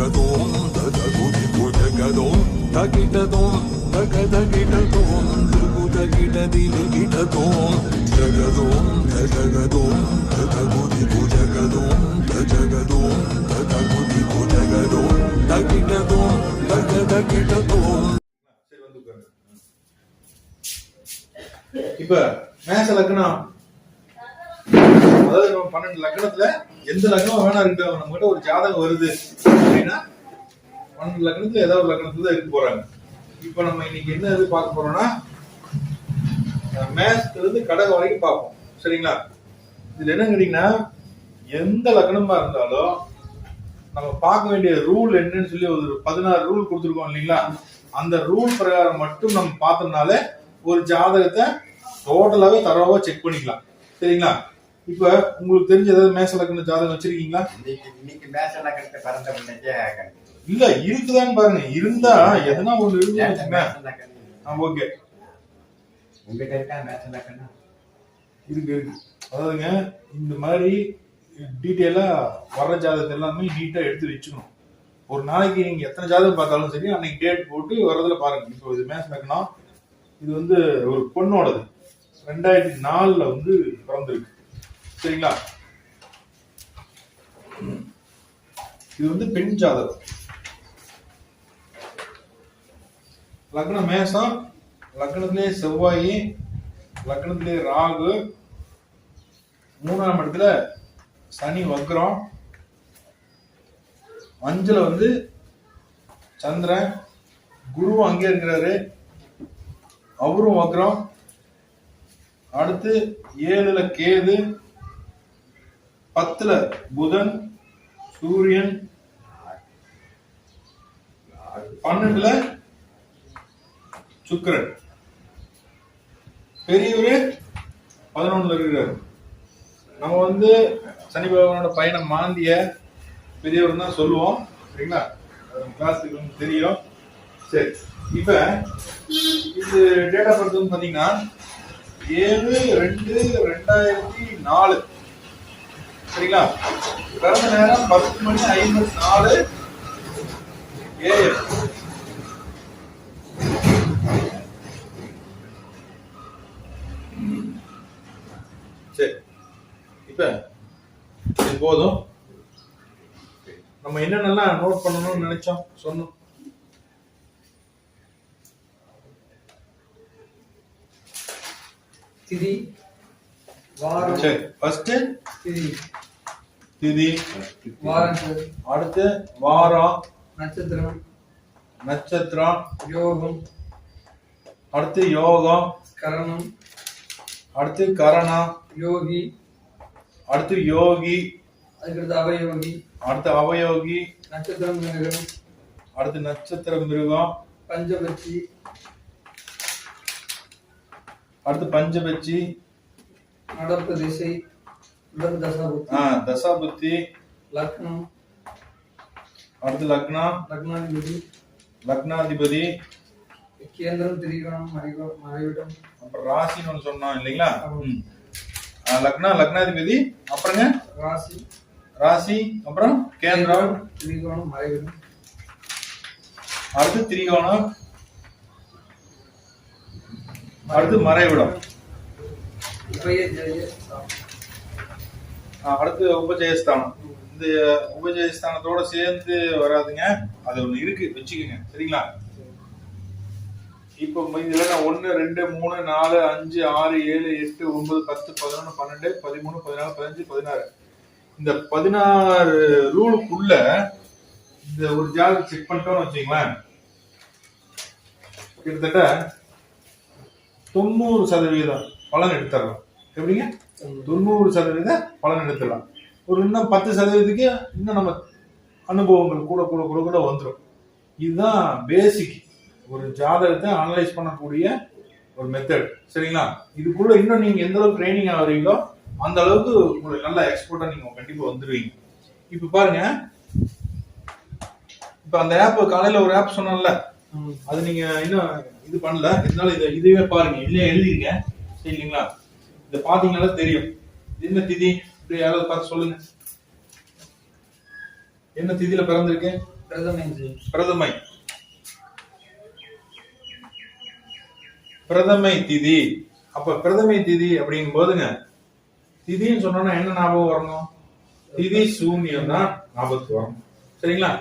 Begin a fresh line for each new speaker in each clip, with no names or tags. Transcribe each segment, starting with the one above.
ஜகதோம் ததகுதி புஜகதோம் தகிடதோம் தகதகிடதோம் திருகுதகிடதிலிகிடதோம் ஜகதோம் தஜகதோம் ததகுதி புஜகதோம் தஜகதோம் ததகுதி புஜகதோம் தகிடதோம் தகதகிடதோம்.
இப்ப மேச லக்னம், அதாவது நம்ம 12 லக்னத்துல எந்த லக்னம் வேணா இருக்கட்டும், நம்ம கிட்ட ஒரு ஜாதகம் வருது அப்படின்னா 12 லக்னத்துல ஏதாவது ஒரு லக்னத்துல தான் இருக்க போறாங்க. இப்ப நம்ம இன்னைக்கு என்ன இது பார்க்க போறோம்னா மேசத்துல இருந்து கடகம் வரைக்கும் பார்ப்போம். சரிங்களா? இதுல என்ன கேட்டீங்கன்னா எந்த லக்னமா இருந்தாலும் நம்ம பார்க்க வேண்டிய ரூல் என்னன்னு சொல்லி ஒரு 16 ரூல் கொடுத்துருக்கோம் இல்லைங்களா? அந்த ரூல் பிரகாரம் மட்டும் நம்ம பார்த்தோம்னாலே ஒரு ஜாதகத்தை டோட்டலாவே தரவா செக் பண்ணிக்கலாம். சரிங்களா? இப்ப உங்களுக்கு தெரிஞ்ச ஏதாவது மேச லக்ன ஜாதகம் வச்சிருக்கீங்களா?
இன்னைக்கு மேச லக்னத்தை பறந்த
இல்ல இருக்குதான்னு பாருங்க. இருந்தா எதனா ஒண்ணு இருக்கு. ஓகே,
உங்ககிட்ட இருக்கா மேச லக்னம்?
இருக்கு. அதாவதுங்க இந்த மாதிரி டீட்டெயிலா வர்ற ஜாதகத்தை எல்லாமே நீட்டா எடுத்து வச்சுக்கணும். ஒரு நாளைக்கு நீங்க எத்தனை ஜாதகம் பார்த்தாலும் சரி அன்னைக்கு டேட் போட்டு வர்றதுல பாருங்க. இப்போ இது மேச லக்னம், இது வந்து ஒரு பொண்ணோடது 2004 வந்து பிறந்திருக்கு. சரிங்களா? இது வந்து பெண் ஜாதகம். லக்னம் மேசம், லக்னத்திலே செவ்வாய், லக்னத்திலே ராகு, 3ஆம் இடத்துல சனி வக்ரம், 5ல வந்து சந்திரன், குருவும் அங்கே இருக்கிறாரு, அவரும் வக்ரம். அடுத்து 7ல கேது, 10ல புதன், சூரியன், 12ல சுக்கிரன். பெரியவரு 11ல இருக்கிறாரு. நம்ம வந்து சனி பகவானோட பயணம் மாந்திய பெரியவர் தான் சொல்லுவோம். சரிங்களா? கிளாஸுக்கு வந்து தெரியும். சரி, இப்ப இது டேட் ஆஃப் பர்த் பாத்தீங்கன்னா 7/2/2004. சரிங்களா? பிறந்த நேரம் 10:54 AM. சரி, இப்ப இது போதும். நம்ம என்னென்னலாம் நோட் பண்ணணும்னு நினைச்சோம் சொன்னோம்.
திதி, வாரம்.
சரி, ஃபர்ஸ்ட்
திதி,
திதி,
வாரம்.
அடுத்து வாரம்,
நட்சத்திரம்,
நட்சத்திரம்,
யோகம்,
அடுத்து யோகம்,
கரணம்,
அடுத்து கரணம்,
யோகி,
அடுத்து யோகி,
அதுக்கடுத்து அவயோகி,
அடுத்து அவயோகி,
நட்சத்திரம் மிருகம்,
அடுத்து நட்சத்திர மிருகம்,
பஞ்சபட்சி,
அடுத்து பஞ்சபட்சி,
நடப்பு திசை, உடல் தசாபுத்தி,
தசாபுத்தி,
லக்னம்,
அடுத்து லக்னம்,
லக்னாதிபதி,
லக்னாதிபதி,
கேந்திரம், திரிகோணம், மறைவிடம்,
அப்புறம் ராசின்னு ஒன்று சொன்னோம் இல்லைங்களா? லக்னம், லக்னாதிபதி, அப்புறங்க
ராசி,
ராசி, அப்புறம் கேந்திரம்,
திரிகோணம், மறைவிடம்,
அடுத்து திரிகோணம், அடுத்து மறைவிடம், அடுத்து உபஜயஸ்தானம். இந்த உபஜயஸ்தானத்தோட சேர்ந்து வராதுங்க, அது ஒண்ணு இருக்கு, வச்சுக்கோங்க. சரிங்களா? இப்போ இதுல 1 2 3 4 5 6 7 8 9 10 11 12 13 14 15 16 இந்த 16 ரூலுக்குள்ள இந்த ஒரு ஜாதகம் செக் பண்ணிட்டோம்னு வச்சுங்களேன், கிட்டத்தட்ட 90% பலன் எடுத்துடலாம். எப்படிங்க? 90% பலன் எடுத்துடலாம். ஒரு இன்னும் 10%க்கு இன்னும் நம்ம அனுபவங்கள் கூட கூட கூட கூட வந்துடும். இதுதான் பேசிக் ஒரு ஜாதகத்தை அனலைஸ் பண்ணக்கூடிய ஒரு மெத்தட். சரிங்களா? இதுக்குள்ள இன்னும் நீங்க எந்த அளவுக்கு ட்ரைனிங் ஆகுறீங்களோ அந்த அளவுக்கு உங்களுக்கு நல்ல எக்ஸ்போர்ட்டா நீங்க கண்டிப்பா வந்துருவீங்க. இப்ப பாருங்க, இப்ப அந்த ஆப் காலையில ஒரு ஆப் சொன்னல, அது நீங்க இன்னும் இது பண்ணல, இருந்தாலும் இதுவே பாருங்க, இதுலயே எழுதிருங்க. சரிங்களா? இத பாத்தீங்கன்னா தெரியும். என்ன திதி இப்படி யாராவது பார்த்து சொல்லுங்க, என்ன திதியில பிறந்திருக்கு? பிரதமை. பிரதமை திதி. அப்ப பிரதமை திதி அப்படிங்கும் போதுங்க, திதின்னு சொன்னோம்னா என்ன ஞாபகம் வரணும்? திதி சூன்யம் தான் ஞாபகத்துக்கு வரணும். சரிங்களா?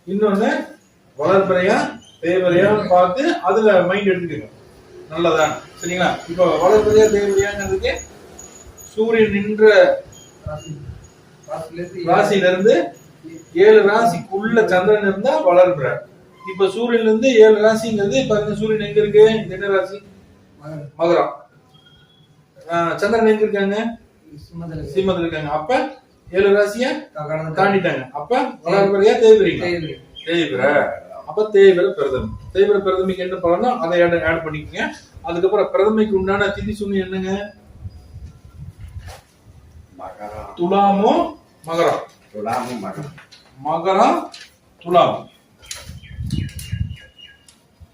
இன்னொன்னு வளர்பிறையா தேவரையா பார்த்து அதுல மைண்ட் எடுத்துக்கணும். நல்லதான். சரிங்களா? இப்போ வளர்பிறையா தேவரையாங்கிறதுக்கு சூரியன் நின்ற ராசியில இருந்து 7 ராசிக்குள்ள சந்திரன் இருந்தா வளர்பிறை. இப்ப சூரியன்ல இருந்து 7 ராசிங்கிறது பாருங்க, சூரியன் எங்க இருக்கு? என்ன ராசி? மகரம். சந்திரன் எங்க இருக்காங்க? சிம்மத்துல இருக்காங்க. அப்ப 7 ராசிய தாண்டிட்டாங்க. அப்ப வளர்பிறையா தேய்பிறையா? தேய்பிறை. அப்ப தேய்பிறை பிரதமி. தேய்பிறை பிரதமிக்கு என்ன பலனோ அதை ஆட் பண்ணிக்கோங்க. அதுக்கப்புறம் பிரதமைக்கு உண்டான திதி சூன்யம் என்னங்க? துலாமும் மகரம். மகரம் துலாம்.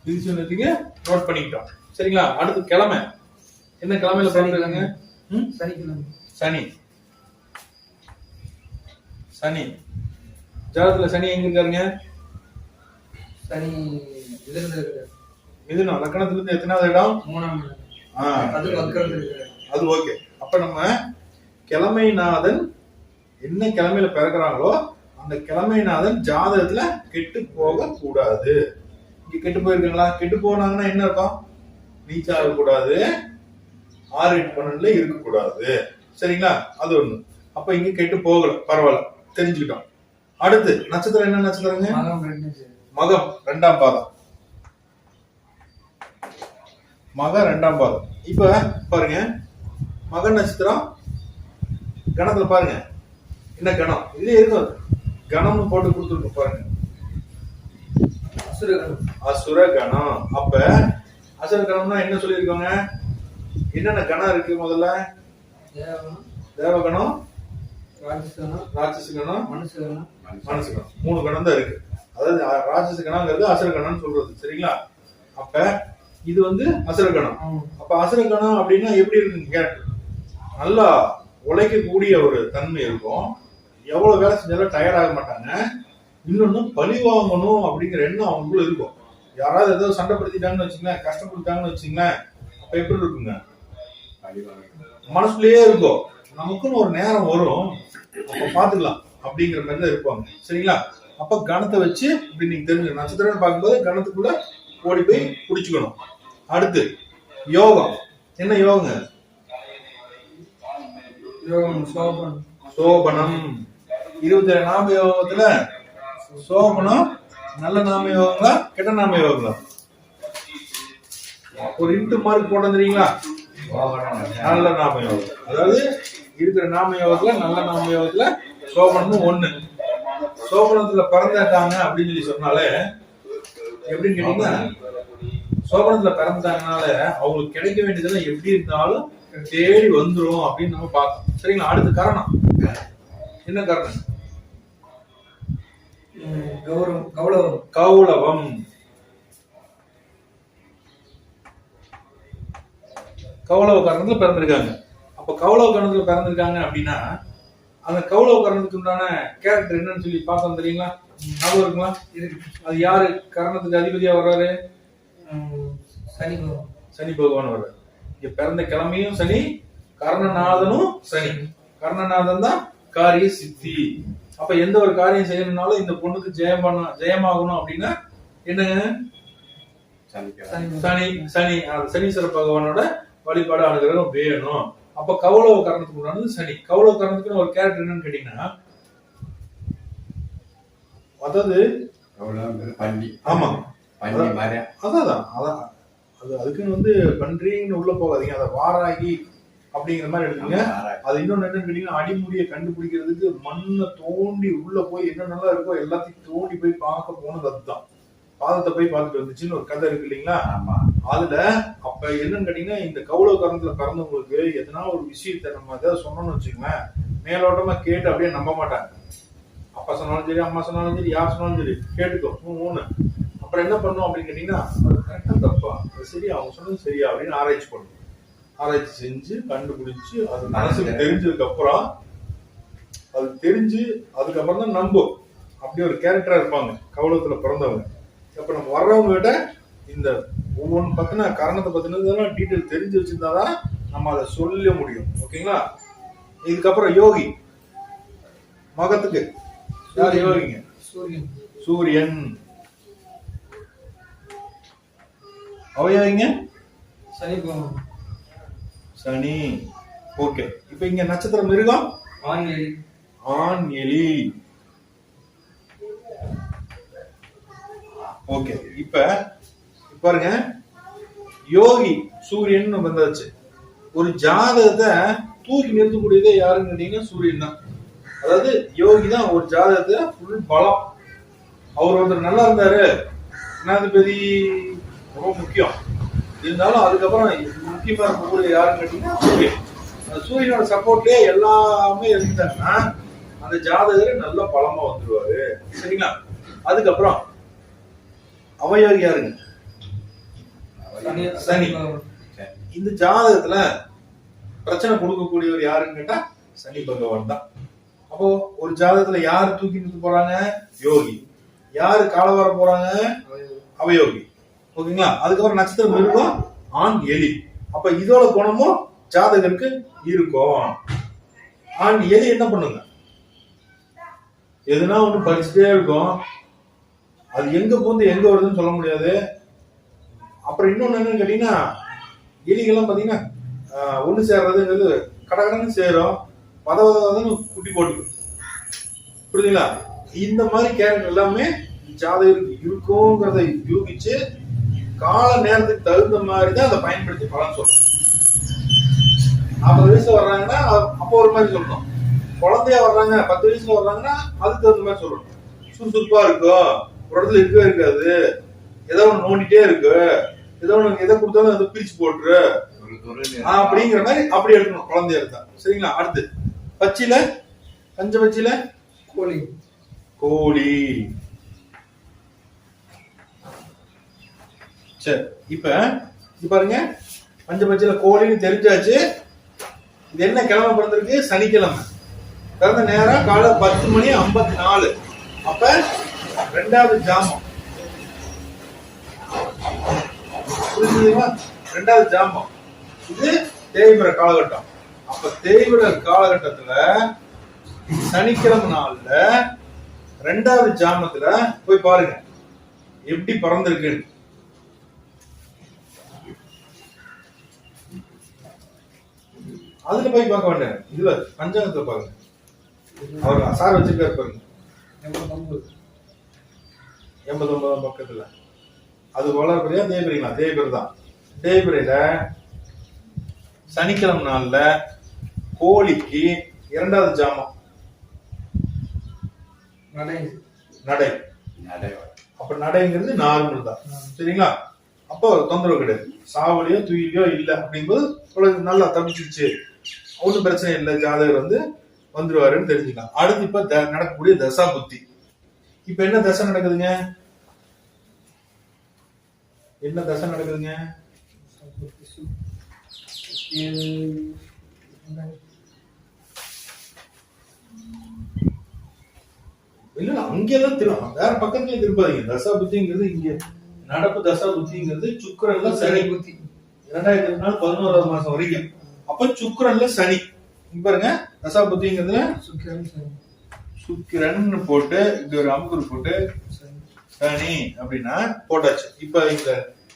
திதி சூன்யத்துக்கு நோட் பண்ணிக்கிட்டோம். சரிங்களா? அடுத்து கிழமை. என்ன கிழமையில பிறந்திருக்காங்க? சனி. சனி ஜாதகத்துல சனி எங்க இருக்காருங்க? மிதுனம். லக்னத்துல இருந்து எத்தனாவது இடம்? 3ஆம். அது ஓகே. அப்ப நம்ம கிழமைநாதன் என்ன கிழமையில பிறகுறாங்களோ அந்த கிழமைநாதன் ஜாதகத்துல கெட்டு போக கூடாது. இங்க கெட்டு போயிருக்காங்களா? கெட்டு போனாங்கன்னா என்ன அர்த்தம்? நீச்சா கூடாது, 6, 8, 12ல இருக்க கூடாது. சரிங்களா? அது ஒண்ணு. அப்ப இங்க கெட்டு போகல, பரவாயில்ல, தெரிஞ்சுக்கிட்டோம். அடுத்து நட்சத்திரம் என்ன நட்சத்திரங்க? மகம் 2ஆம் பாதம். மகம் 2ஆம் பாதம். இப்ப பாருங்க, மக நட்சத்திரம் கணத்துல பாருங்க என்ன கணம் இதுல இருக்கும். கணம்னு போட்டு கொடுத்துருக்கோம் பாருங்க, அசுர கணம். அப்ப அசுர கணம்னா என்ன சொல்லியிருக்காங்க? என்னென்ன கணம் இருக்கு? முதல்ல தேவகணம், ராட்சச கணம், மனுஷ கணம். 3 கணம் தான் இருக்கு. அதாவது ராட்சச கணம்ங்கிறது அசுர கணம்னு சொல்றது. சரிங்களா? அப்ப இது வந்து அசுர கணம். அப்ப அசுர கணம் அப்படின்னா எப்படி இருக்குன்னு கேட்டு, நல்லா உழைக்கக்கூடிய ஒரு தன்மை இருக்கும். எவ்வளவு வேலை செஞ்சாலும் டயர்ட் ஆக மாட்டாங்க. இன்னொன்னு பழி வாங்கணும் அப்படிங்கிற எண்ணம் அவங்களுக்குள்ள இருக்கும். யாராவது ஏதோ சண்டைப்படுத்திட்டாங்கன்னு வச்சுங்களேன், கஷ்டப்படுத்தாங்கன்னு வச்சுங்களேன், அப்ப எப்படி இருக்குங்க? மனசுலயே இருக்கும். நமக்குன்னு ஒரு நேரம் வரும், அப்ப பாத்துக்கலாம் அப்படிங்கிற மாதிரி தான் இருப்பாங்க. சரிங்களா? அப்ப கணத்தை வச்சு இப்படி நீங்க தெரிஞ்சுக்கணும். நட்சத்திரம் பார்க்கும்போது கணத்துக்குள்ள ஓடி போய் பிடிச்சுக்கணும். அடுத்து யோகம். என்ன யோகங்க? சோபனம். 27 நாம யோகத்துல சோபனம் நல்ல நாம யோகங்களா கெட்ட நாம யோகங்களா? ஒரு இன்ட்டு மார்க் போட தெரியுங்களா? நல்ல நாம யோகம். அதாவது இருக்கிற நாம யோகத்துல நல்ல நாம யோகத்துல சோபனமும் 1. சோபனத்துல பிறந்தாங்க அப்படின்னு சொல்லி சொன்னாலே எப்படின்னு கேட்டீங்கன்னா, சோபனத்துல பிறந்தாங்கனால அவங்களுக்கு கிடைக்க வேண்டியதெல்லாம் எப்படி இருந்தாலும் தேடி வந்துரும் அப்படின்னு நம்ம பார்த்தோம். சரிங்களா? அடுத்து கரணம். என்ன கரணம்? கௌளவம். கௌளவ கரணத்துல பிறந்திருக்காங்க. அப்ப கௌளவ கரணத்துல பிறந்திருக்காங்க அப்படின்னா அந்த கௌளவ கரணத்துக்கு உண்டான கேரக்டர் என்னன்னு சொல்லி பார்த்தோம். தெரியுங்களா? ஞாபகம் இருக்குங்களா? அது யாரு கரணத்துக்கு அதிபதியா வர்றாரு? சனி பகவான் வர்றாரு. இங்க பிறந்த கிழமையும் சனி, கர்ணநாதனும் சனி. கர்ணநாதன் தான் காரிய சித்தி. அப்ப எந்த ஒரு காரியம் செய்யணும்னாலும் இந்த பொண்ணுக்கு ஜெயமாகணும் அப்படின்னா என்னங்க? சனி. சனீஸ்வர பகவானோட வழிபாடு அனுகிரகம் வேணும். அப்ப கௌளவ கரணத்துக்கு உண்டானது சனி. கௌளவ கரணத்துக்கு ஒரு கேரக்டர் என்னன்னு கேட்டீங்கன்னா, அதாவது ஆமா அதான் அது அதுக்குன்னு வந்து பன்றின்னு உள்ள போகாதீங்க. அதை வாராகி அப்படிங்கிற மாதிரி எடுத்துங்க. அது இன்னொன்னு என்னன்னு கேட்டீங்கன்னா, அடிமுடியை கண்டுபிடிக்கிறதுக்கு மண்ணை தோண்டி உள்ள போய் என்னென்னலாம் இருக்கோ எல்லாத்தையும் தோண்டி போய் பார்க்க போனது. அதுதான் பாதத்தை போய் பார்த்துட்டு வந்துச்சுன்னு ஒரு கதை இருக்கு இல்லைங்களா? அதுல அப்ப என்னன்னு கேட்டீங்கன்னா, இந்த கௌளவ கரணத்துல பிறந்தவங்களுக்கு எதனா ஒரு விஷயத்த நம்ம ஏதாவது சொன்னோம்னு வச்சுக்கோங்களேன், மேலோட்டமா கேட்டு அப்படியே நம்ப மாட்டாங்க. அப்பா சொன்னாலும் சரி, அம்மா சொன்னாலும் சரி, யார் சொன்னாலும் சரி கேட்டுக்கோ. அப்புறம் என்ன பண்ணும் அப்படின்னு கேட்டீங்கன்னா, அது கரெக்டா தப்பா, அது சரியா, அவங்க சொன்னது சரியா அப்படின்னு ஆராய்ச்சி பண்ணும். ஆராய்ச்சி செஞ்சு கண்டுபிடிச்சு அது மனசுக்கு தெரிஞ்சதுக்கு அப்புறம், அது தெரிஞ்சு அதுக்கப்புறம் தான் நம்பும். அப்படி ஒரு கேரக்டரா இருப்பாங்க கவலத்துல பிறந்தவங்க. அப்ப நம்ம வர்றவங்க கிட்ட இந்த ஒவ்வொன்று பத்தின காரணத்தை பத்தினதெல்லாம் டீட்டெயில் தெரிஞ்சு வச்சிருந்தாதான் நம்ம அதை சொல்ல முடியும். ஓகேங்களா? இதுக்கப்புறம் யோகி மகத்துக்கு யார் யோகிங்க?
சூரியன்.
சூரியன். அவயோகிங்க?
சனி பகவான்.
சனி. ஓகே. இப்ப இங்க நட்சத்திரம் மிருகம்
ஆண் எலி.
ஆண் எலி. ஓகே. இப்ப பாருங்க, யோகி சூரியன் வந்தாச்சு. ஒரு ஜாதகத்தை தூக்கி நிறுத்தக்கூடியதே யாருன்னு கேட்டீங்கன்னா சூரியன் தான். அதாவது யோகி தான் ஒரு ஜாதகத்தை ஃபுல் பலம். அவர் ஒருத்தர் நல்லா இருந்தாரு, ஜனாதிபதி ரொம்ப முக்கியம். இருந்தாலும் அதுக்கப்புறம் முக்கியமா இருக்கக்கூடிய யாருன்னு கேட்டீங்கன்னா சூரியன். சூரியனோட சப்போர்ட்லயே எல்லாமே இருந்தாங்கன்னா அந்த ஜாதகர் நல்ல பலமா வந்துருவாரு. சரிங்களா? அதுக்கப்புறம் அவயோகி யாருங்க? சனி. இந்த ஜாதகத்துல பிரச்சனை கொடுக்கக்கூடியவர் யாருன்னு கேட்டா சனி பகவான் தான். அப்போ ஒரு ஜாதகத்துல யாரு தூக்கி நிறுத்த போறாங்க? யோகி. யாரு காலவர போறாங்க? அவயோகி. ஓகேங்களா? அதுக்கப்புறம் நட்சத்திரம் இருக்கும் ஆண் எலி. அப்ப இதோட குணமும் ஜாதகருக்கு இருக்கும். ஆண் எலி என்ன பண்ணுங்க? எதுனா ஒண்ணு படிச்சுட்டே இருக்கும். அது எங்க போந்து எங்க வருதுன்னு சொல்ல முடியாது. அப்புறம் இன்னொன்னு என்னன்னு கேட்டீங்கன்னா, எலிகள்லாம் பாத்தீங்கன்னா ஒண்ணு சேர்றதுங்கிறது கடகடன்னு சேரும், பதவதன்னு குட்டி போட்டு. புரியுதுங்களா? இந்த மாதிரி கேரக்டர் எல்லாமே ஜாதகருக்கு இருக்குங்கிறத யூகிச்சு கால நேரத்துக்கு தகுந்த மாதிரி தான் அதை பயன்படுத்தி பலன் சொல்லணும். 40 வயசுல வர்றாங்கன்னா அப்போ ஒரு மாதிரி சொல்லணும். குழந்தையா வர்றாங்க 10 வயசுல வர்றாங்கன்னா அதுக்கு தகுந்த மாதிரி சொல்லணும். சுறுசுறுப்பா இருக்கும், ஒரு இடத்துல இருக்கவே இருக்காது, ஏதோ ஒண்ணு நோண்டிட்டே இருக்கு, ஏதோ ஒண்ணு எதை கொடுத்தாலும் அதை பிரிச்சு போட்டுரு அப்படிங்கிற மாதிரி அப்படி எடுக்கணும் குழந்தையா இருந்தா. சரிங்களா? அடுத்து பச்சில பஞ்ச பச்சில
கோழி.
கோழி. சரி, இப்ப பாருங்க, பஞ்சபட்சத்துல கோழின்னு தெரிஞ்சாச்சு. இது என்ன கிழமை பிறந்திருக்கு? சனிக்கிழமை. பிறந்த நேரம் காலை 10:54. அப்ப 2வது ஜாமம். புரிஞ்சுதுங்களா? 2வது ஜாமம். இது தேய்பிர காலகட்டம். அப்ப தேய்பிர காலகட்டத்துல சனிக்கிழமை நாள்ல 2வது ஜாமத்துல போய் பாருங்க எப்படி பறந்திருக்குன்னு. அதுல போய் பார்க்க வேண்டாம், இதுல பஞ்சாங்கத்துல பாருங்க. அவர் சார் வச்சிருக்காரு பாருங்க, 89 பக்கத்துல. அது வளர்பிரியா தேய்பிரிங்களா? தேய்பிரி தான். தேய்பிரியில சனிக்கிழமை நாள்ல கோழிக்கு 2வது ஜாமம் நடை. அப்ப நடைங்கிறது நார்மல் தான். சரிங்களா? அப்போ தொந்தரவு கிடையாது. சாவலியோ துயிலியோ இல்ல அப்படிங்கும்போது நல்லா தப்பிச்சிருச்சு, ஒன்றும் பிரச்சனை இல்லை, ஜாதகர் வந்துருவாருன்னு தெரிஞ்சுக்கலாம். அடுத்து இப்ப நடக்கக்கூடிய தசா புத்தி. இப்ப என்ன தசை நடக்குதுங்க? என்ன தசை நடக்குதுங்க? இல்ல அங்கேதான் திரும்ப வேற பக்கத்துல திருப்பாதீங்க. தசா புத்திங்கிறது இங்க நடப்பு. தசா புத்திங்கிறது சுக்கிரன்ல சனி புத்தி 2024 11வது மாசம் வரைக்கும். அப்ப சுக்கிரன்ல சனி. இங்க பாருங்க, தசா புத்திங்கிறதுல சுக்கிரன் போட்டு இங்க ஒரு அம்புரு போட்டு சனி அப்படின்னா போட்டாச்சு. இப்ப இந்த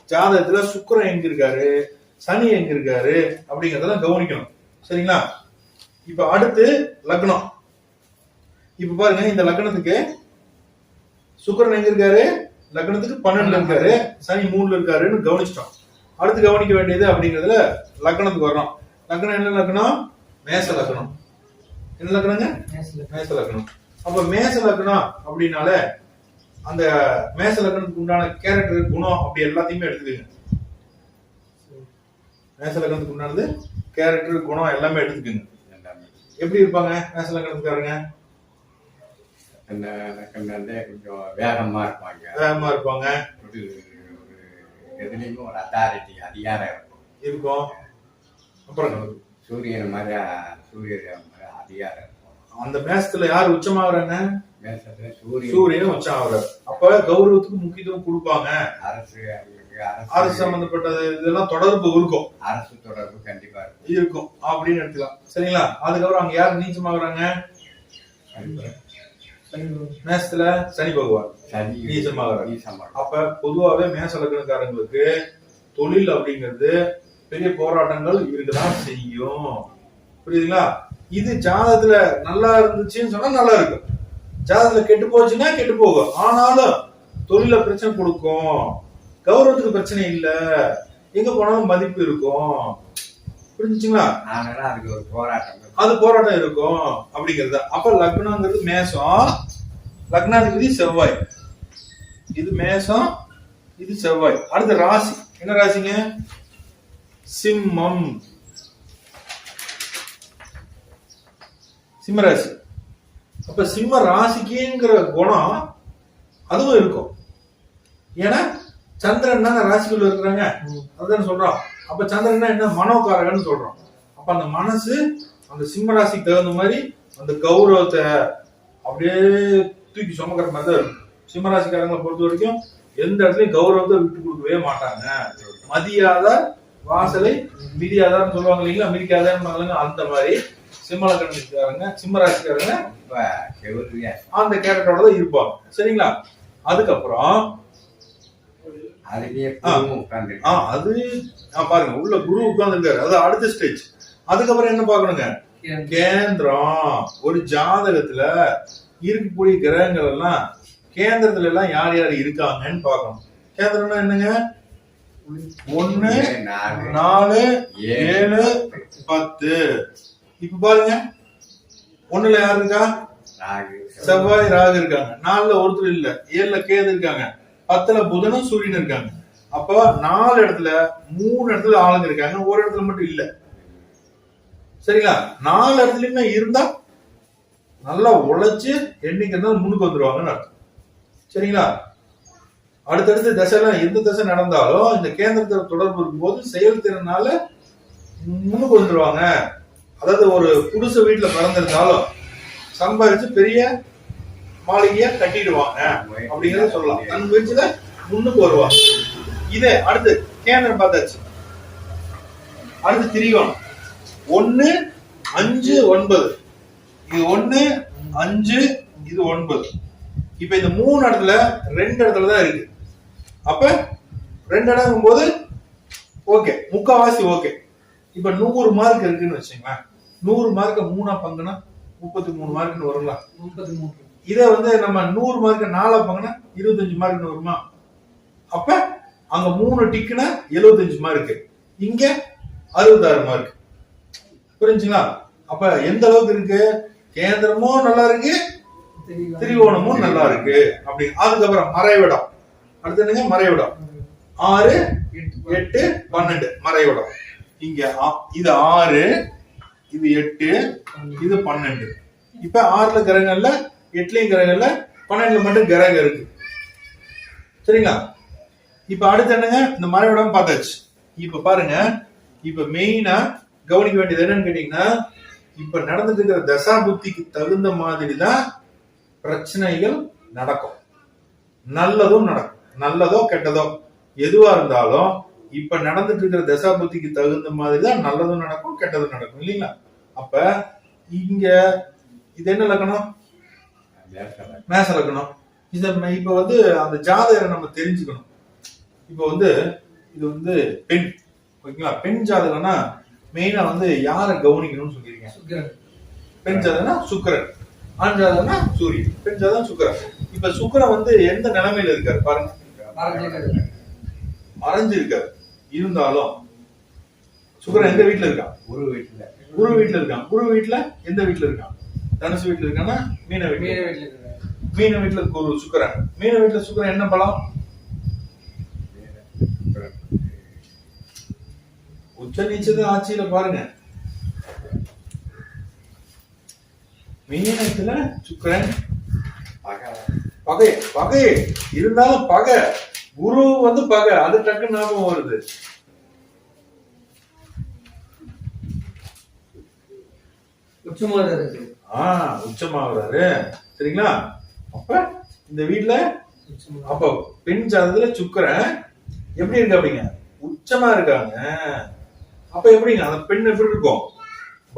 ஜாதகத்துல சுக்கிரன் எங்க இருக்காரு, சனி எங்க இருக்காரு அப்படிங்கறதெல்லாம் கவனிக்கணும். சரிங்களா? இப்ப அடுத்து லக்னம். இப்ப பாருங்க, இந்த லக்னத்துக்கு சுக்கிரன் எங்க இருக்காரு? லக்னத்துக்கு 12ல இருக்காரு, சனி 3ல இருக்காருன்னு கவனிச்சிட்டோம். அடுத்து கவனிக்க வேண்டியது அப்படிங்கறதுல லக்னத்துக்கு வர்றோம். லக்னம் என்ன லக்னம்? மேச லக்னம். என்ன லக்னங்க? மேச லக்னம். அப்ப மேச லக்னம் அப்படின்னால அந்த மேச லக்னத்துக்கு உண்டான கேரக்டர், குணம் அப்படி எல்லாத்தையுமே எடுத்துக்கோங்க. மேச லக்னத்துக்கு உண்டானது கேரக்டர், குணம் எல்லாமே எடுத்துக்கோங்க. எப்படி இருப்பாங்க மேச லக்னத்துக்காரங்க?
கொஞ்சம் வேகமா இருப்பாங்க.
வேகமா இருப்பாங்க.
எதுலையுமே ஒரு அத்தாரிட்டி, அதிகாரம்
இருக்கும். அப்புறம்
சூரியன் மாதிரி அதிகாரம் இருக்கும்.
அந்த மேசத்துல யார் உச்சமாகறாங்க?
மேசத்துல சூரியன்
சூரியன் உச்சம் ஆகுறாரு. அப்ப கௌரவத்துக்கு முக்கியத்துவம் கொடுப்பாங்க.
அரசு அவங்களுக்கு
அரசு சம்பந்தப்பட்டது இதெல்லாம் தொடர்பு இருக்கும்
அரசு தொடர்பு கண்டிப்பா இருக்கும்.
இருக்கும் அப்படின்னு எடுத்துக்கலாம். சரிங்களா? அதுக்கப்புறம் அங்க யார் நீச்சமாகறாங்க? மேசத்துல சனி பகவான்
சனி
நீச்சமாகறாரு.
நீசமாக
அப்ப பொதுவாவே மேச லக்னக்காரங்களுக்கு தொழில் அப்படிங்கிறது பெரிய போராட்டங்கள் இருக்குதான் செய்யும். புரியுதுங்களா? இது ஜாதகத்துல நல்லா இருந்துச்சுன்னு சொன்னா நல்லா இருக்கும், ஜாதகத்துல கெட்டு போச்சுன்னா கெட்டு போகும். ஆனாலும் தொழில பிரச்சனை கொடுக்கும், கௌரவத்துக்கு பிரச்சனை இல்ல, எங்க போனாலும் மதிப்பு இருக்கும். புரிஞ்சுங்களா?
ஆனாலும் அதுக்கு ஒரு போராட்டம்
அது போராட்டம் இருக்கும் அப்படிங்கிறது. அப்ப லக்னங்கிறது மேசம், லக்னாதிபதி செவ்வாய், இது மேசம், இது செவ்வாய். அடுத்த ராசி என்ன ராசிங்க? சிம்மம், சிம்ம ராசி. அப்ப சிம்ம ராசிக்குங்கிற குணம் அதுவும் இருக்கும். ஏன்னா சந்திரன் தானே ராசிக்குள்ள இருக்கிறாங்க, அதுதான் சொல்றோம். அப்ப சந்திரன் என்ன? மனோகாரகன்னு சொல்றோம். அப்ப அந்த மனசு அந்த சிம்ம ராசிக்கு தகுந்த மாதிரி அந்த கௌரவத்தை அப்படியே தூக்கி சுமக்கிற மாதிரி தான் இருக்கும். சிம்ம ராசிக்காரங்களை பொறுத்த வரைக்கும் எந்த இடத்துலயும் கௌரவத்தை விட்டு கொடுக்கவே மாட்டாங்க. மதியாத வாசலை மிதியாதான்னு சொல்லுவாங்க இல்லைங்களா, மிதிக்காதான்னு. அந்த மாதிரி சிம்ம லக்னக்காரங்க சிம்ம ராசிக்காரங்க அந்த கேரக்டரோட தான் இருப்பாங்க. சரிங்களா? அதுக்கப்புறம் அது பாருங்க உள்ள குரு உட்கார்ந்து இருக்காரு, அது அடுத்த ஸ்டேஜ். அதுக்கப்புறம் என்ன பாக்கணுங்க? கேந்திரம். ஒரு ஜாதகத்துல இருக்கக்கூடிய கிரகங்கள் எல்லாம் கேந்திரத்துல எல்லாம் யார் யார் இருக்காங்கன்னு பாக்கணும். கேந்திரம்னா என்னங்க? 1 4 7 10. இப்ப பாருங்க 1ல யார் இருக்கா? செவ்வாய் ராகு இருக்காங்க. 4ல ஒருத்தர் இல்ல, 7ல கேது இருக்காங்க, 10ல புதனும் சூரியன் இருக்காங்க. அப்ப 4 இடத்துல 3 இடத்துல ஆளுங்க இருக்காங்க, ஒரு இடத்துல மட்டும் இல்ல. சரிங்களா? 4 இடத்துலயுமே இருந்தா நல்லா உழைச்சு என்னைக்கு முன்னுக்கு வந்துருவாங்கன்னு அர்த்தம். சரிங்களா? அடுத்தடுத்து தசைலாம் எந்த தசை நடந்தாலும் இந்த கேந்திரத்தை தொடர்பு இருக்கும்போது செயல்திறனால முன்னுக்கு வந்துருவாங்க. அதாவது ஒரு புதுசு வீட்டுல பிறந்திருந்தாலும் சம்பாதிச்சு பெரிய மாளிகையா கட்டிடுவாங்க அப்படிங்கறத சொல்லலாம். தன் முயற்சியில முன்னுக்கு வருவாங்க. இதே அடுத்து கேந்திரம் பார்த்தாச்சு. அடுத்து திரிகோணம் 1 5 9. இது 1 5 இது 9. இப்ப இந்த 3 இடத்துல 2 இடத்துல தான் இருக்கு. அப்ப 2 இடம் போது ஓகே, முக்காவாசி ஓகே. இப்ப 100 மார்க் இருக்குன்னு வச்சுங்களேன், 100 மார்க்க 3ஆ பங்குனா 33 மார்க்னு வருங்களா?
33.
இத நம்ம 100 மார்க்க 4ஆ பங்குனா 25 மார்க்னு வருமா? அப்ப அங்க 3 டிக்குனா 75 மார்க், இங்க 66 மார்க். புரிஞ்சுங்களா? அப்ப எந்த அளவுக்கு இருக்கு? கேந்திரமும் நல்லா இருக்கு, திரிகோணமும் நல்லா இருக்கு. அப்படி அதுக்கப்புறம் மறைவிடம். அடுத்து என்னங்க? மறைவிடம் 6 8 12 மறைவிடம். இங்க இது 6 இது 8 இது 12. இப்ப 6ல கிரகங்கள்ல 8லயும் கிரகங்கள்ல 12ல மட்டும் கிரகம் இருக்கு. சரிங்களா? இப்ப அடுத்து என்னங்க? இந்த மறைவிடம் பார்த்தாச்சு. இப்ப பாருங்க, இப்ப மெயினா கவனிக்க வேண்டியது என்னன்னு கேட்டீங்கன்னா, இப்ப நடந்துட்டு இருக்கிற தசா புத்திக்கு தகுந்த மாதிரி தான் பிரச்சனைகள் நடக்கும். நல்லதும் நடக்கும், நல்லதோ கெட்டதோ எதுவா இருந்தாலும் இப்ப நடந்துட்டு இருக்கிற தசா புத்திக்கு தகுந்த மாதிரி தான் நல்லதும் நடக்கும் கெட்டதும் நடக்கும் இல்லைங்களா? அப்ப இங்க இது என்ன லக்னம்? மேச லக்னம். இப்ப அந்த ஜாதகரை நம்ம தெரிஞ்சுக்கணும். இப்ப இது பெண், ஓகேங்களா? பெண் ஜாதகம்னா மெயினா யாரை கவனிக்கணும்னு சொல்லிருக்கேன். பெண் ஜாதகம்னா சுக்கிரன், ஆண் ஜாதகம்னா சூரியன். பெண் ஜாதகம் சுக்கிரன். இப்ப சுக்கிரன் எந்த நிலைமையில இருக்காரு பாருங்க, மறைஞ்சிருக்காரு. இருந்தாலும் சுக்கிரன் எந்த வீட்டுல இருக்கான்? குரு வீட்டுல இருக்கான். குரு வீட்டுல எந்த வீட்டுல இருக்கான்? தனுசு வீட்டுல இருக்கானா மீன வீட்டுல? மீன வீட்டுல குரு சுக்கிரன். மீன வீட்டுல சுக்கிரன் என்ன பலம்? உச்ச நீச்சது ஆட்சியில பாருங்க. மீனத்துல சுக்கிரன் பகை, பகை இருந்தாலும் பகை. குரு பகை, அது டக்கு ஞாபகம் வருது. உச்சமாகறாரு. சரிங்களா? அப்ப இந்த வீட்டுல அப்ப பெண் ஜாதகத்துல சுக்கிரன் எப்படி இருக்கு அப்படிங்க? உச்சமா இருக்காங்க. அப்ப எப்படிங்க அந்த பெண் எப்படி இருக்கும்?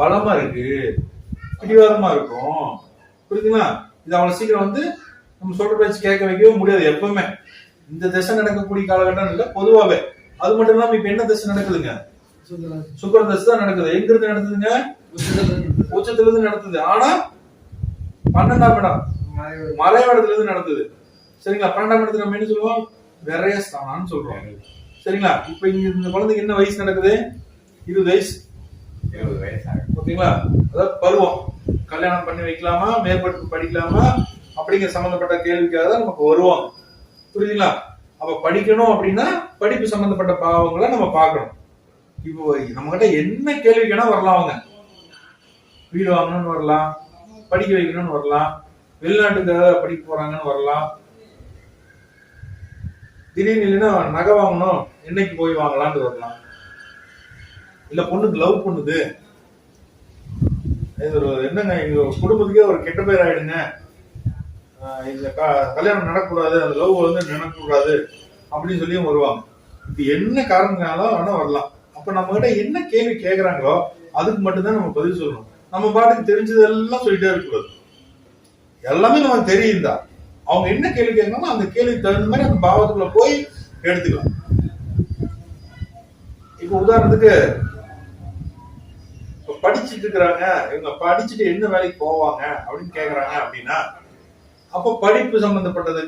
பலமா இருக்கு, பிடிவாதமா இருக்கும். புரியுதுங்களா? இது அவ்வளவு சீக்கிரம் வந்து நம்ம சொல்ற பேச்சு கேட்க வைக்கவே முடியாது. எப்பவுமே இந்த திசை நடக்கக்கூடிய காலகட்டம் இல்ல, பொதுவாவே. அது மட்டும் இல்லாம இப்ப என்ன திசை நடக்குதுங்க? சுக்கிர திசை தான் நடக்குது. எங்க இருந்து நடக்குதுங்க? உச்சத்துல இருந்து நடக்குது. ஆனா 12ஆம் இடம் மறைவிடத்துல இருந்து நடக்குது. சரிங்களா? 12ஆம் இடத்துல நம்ம என்ன சொல்லுவோம்? விரயஸ்தானம்னு சொல்றோம். சரிங்களா? இப்ப இங்க இந்த குழந்தைக்கு என்ன வயசு நடக்குது? 20 வயசு.
20 வயசாகும்.
ஓகேங்களா? அதாவது பருவம். கல்யாணம் பண்ணி வைக்கலாமா, மேற்பட்டு படிக்கலாமா அப்படிங்கிற சம்பந்தப்பட்ட கேள்விக்காக தான் நமக்கு வருவாங்க. புரியுதுங்களா? அப்ப படிக்கணும் அப்படின்னா படிப்பு சம்பந்தப்பட்ட பாவங்களை நம்ம பார்க்கணும். இப்போ நம்ம கிட்ட என்ன கேள்விக்குனா வரலாம். அவங்க வீடு வாங்கணும்னு வரலாம், படிக்க வைக்கணும்னு வரலாம், வெளிநாட்டுக்காக படிக்க போறாங்கன்னு வரலாம், திடீர்னு இல்லைன்னா நகை வாங்கணும் என்னைக்கு போய் வாங்கலாம்னு வரலாம், இல்ல பொண்ணுக்கு லவ் பண்ணுது, என்னங்க எங்க குடும்பத்துக்கே ஒரு கெட்ட பேர் ஆயிடுங்க, இந்த கல்யாணம் நடக்கக்கூடாது, அந்த லவ் வந்து நடக்கக்கூடாது அப்படின்னு சொல்லியும் வருவாங்க. இது என்ன காரணங்களாலும் வேணா வரலாம். அப்ப நம்ம கிட்ட என்ன கேள்வி கேட்கறாங்களோ அதுக்கு மட்டும்தான் நம்ம பதில் சொல்லணும். நம்ம பாட்டுக்கு தெரிஞ்சதெல்லாம் சொல்லிட்டே இருக்கக்கூடாது. எல்லாமே நமக்கு தெரியும் தான். அவங்க என்ன கேள்வி கேட்கணும் அந்த கேள்விக்கு தகுந்த மாதிரி அந்த பாவத்துக்குள்ள போய் எடுத்துக்கலாம். இப்ப உதாரணத்துக்கு படிச்சுட்டு இருக்கிறாங்க, இவங்க படிச்சுட்டு என்ன வேலைக்கு போவாங்க அப்படின்னு கேக்குறாங்க அப்படின்னா, அப்ப படிப்பு சம்பந்தப்பட்டது